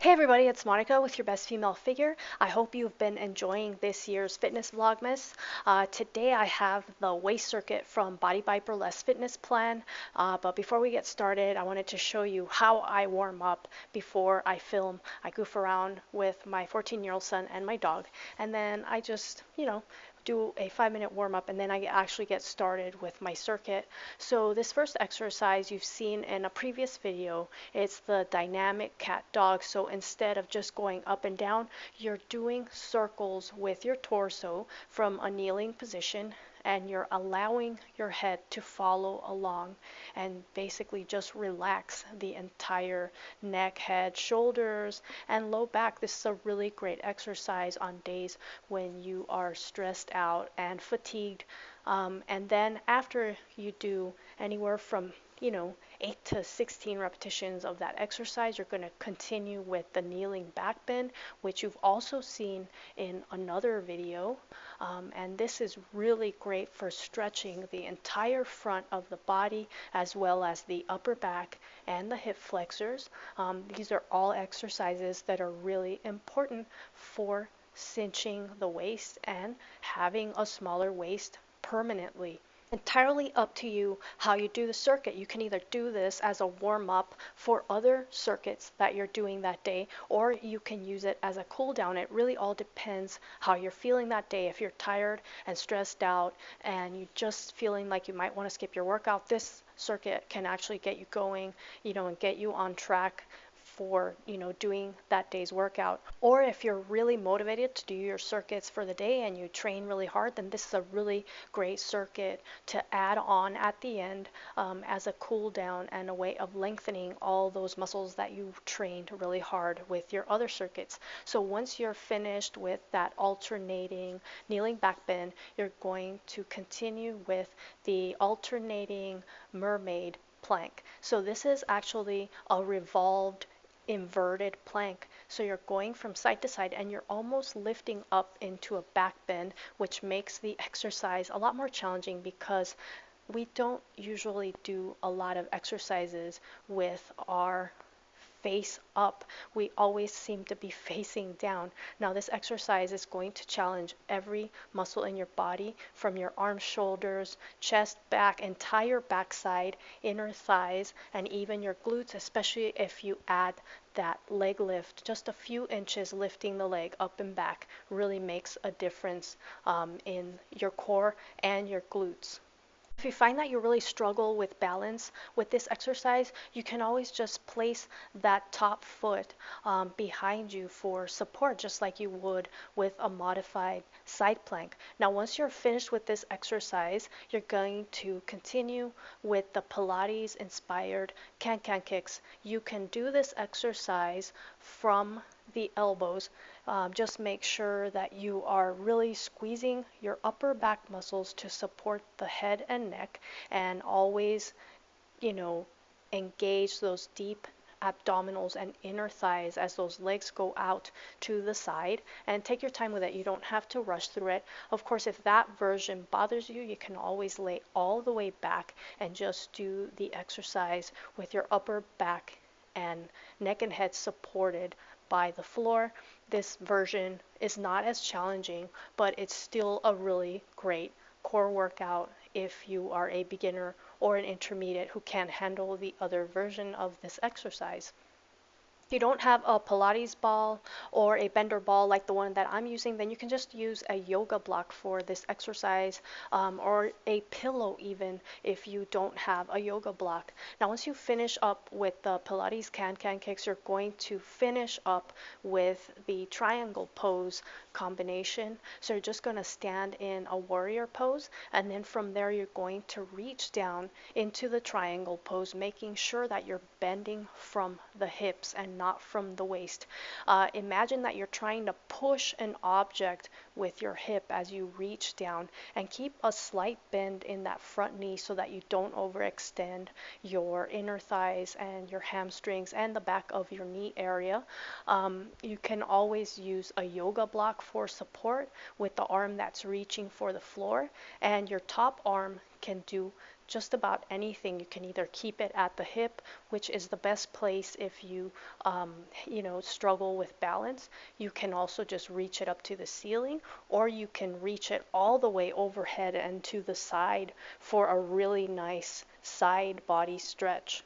Hey everybody, it's Monica with your best female figure. I hope you've been enjoying this year's fitness vlogmas. Today I have the waist circuit from Body by Burlesque fitness plan. But before we get started, I wanted to show you how I warm up before I film. I goof around with my 14-year-old son and my dog, and then I just, do a 5-minute warm up, and then I actually get started with my circuit. So this first exercise you've seen in a previous video. It's the dynamic cat dog. So instead of just going up and down, you're doing circles with your torso from a kneeling position, and you're allowing your head to follow along and basically just relax the entire neck, head, shoulders, and low back. This is a really great exercise on days when you are stressed out and fatigued. And then after you do anywhere from 8 to 16 repetitions of that exercise, you're going to continue with the kneeling back bend, which you've also seen in another video. And this is really great for stretching the entire front of the body as well as the upper back and the hip flexors. These are all exercises that are really important for cinching the waist and having a smaller waist permanently. Entirely up to you how you do the circuit. You can either do this as a warm up for other circuits that you're doing that day, or you can use it as a cool down. It really all depends how you're feeling that day. If you're tired and stressed out and you just feeling like you might want to skip your workout, this circuit can actually get you going, and get you on track for doing that day's workout. Or if you're really motivated to do your circuits for the day and you train really hard, then this is a really great circuit to add on at the end as a cool down and a way of lengthening all those muscles that you trained really hard with your other circuits. So once you're finished with that alternating kneeling back bend, you're going to continue with the alternating mermaid plank. So this is actually a revolved inverted plank. So you're going from side to side and you're almost lifting up into a back bend, which makes the exercise a lot more challenging because we don't usually do a lot of exercises with our face up. We always seem to be facing down. Now this exercise is going to challenge every muscle in your body, from your arms, shoulders, chest, back, entire backside, inner thighs, and even your glutes, especially if you add that leg lift. Just a few inches lifting the leg up and back really makes a difference in your core and your glutes. If you find that you really struggle with balance with this exercise, you can always just place that top foot behind you for support, just like you would with a modified side plank. Now, once you're finished with this exercise, you're going to continue with the Pilates inspired can-can kicks. You can do this exercise from the elbows. Just make sure that you are really squeezing your upper back muscles to support the head and neck, and always, engage those deep abdominals and inner thighs as those legs go out to the side, and take your time with it. You don't have to rush through it. Of course, if that version bothers you, you can always lay all the way back and just do the exercise with your upper back and neck and head supported by the floor. This version is not as challenging, but it's still a really great core workout if you are a beginner or an intermediate who can't handle the other version of this exercise. If you don't have a Pilates ball or a bender ball like the one that I'm using, then you can just use a yoga block for this exercise, or a pillow even if you don't have a yoga block. Now, once you finish up with the Pilates can-can kicks, you're going to finish up with the triangle pose combination. So you're just going to stand in a warrior pose, and then from there you're going to reach down into the triangle pose, making sure that you're bending from the hips and not from the waist. Imagine that you're trying to push an object with your hip as you reach down, and keep a slight bend in that front knee so that you don't overextend your inner thighs and your hamstrings and the back of your knee area. You can always use a yoga block for support with the arm that's reaching for the floor, and your top arm can do just about anything. You can either keep it at the hip, which is the best place if you, struggle with balance. You can also just reach it up to the ceiling, or you can reach it all the way overhead and to the side for a really nice side body stretch.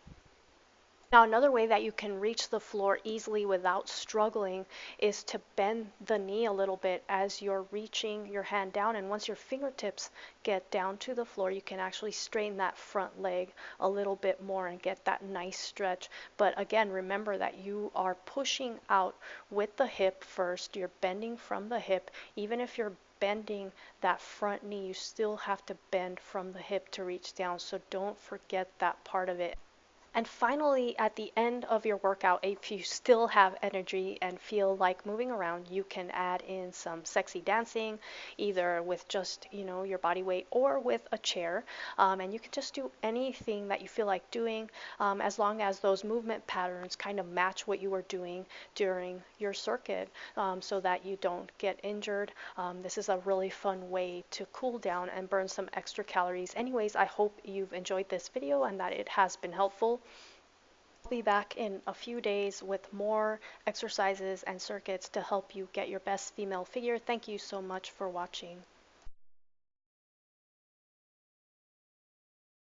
Now, another way that you can reach the floor easily without struggling is to bend the knee a little bit as you're reaching your hand down. And once your fingertips get down to the floor, you can actually straighten that front leg a little bit more and get that nice stretch. But again, remember that you are pushing out with the hip first. You're bending from the hip. Even if you're bending that front knee, you still have to bend from the hip to reach down. So don't forget that part of it. And finally, at the end of your workout, if you still have energy and feel like moving around, you can add in some sexy dancing, either with just, your body weight or with a chair. And you can just do anything that you feel like doing, as long as those movement patterns kind of match what you were doing during your circuit, so that you don't get injured. This is a really fun way to cool down and burn some extra calories. Anyways, I hope you've enjoyed this video and that it has been helpful. I'll be back in a few days with more exercises and circuits to help you get your best female figure. Thank you so much for watching.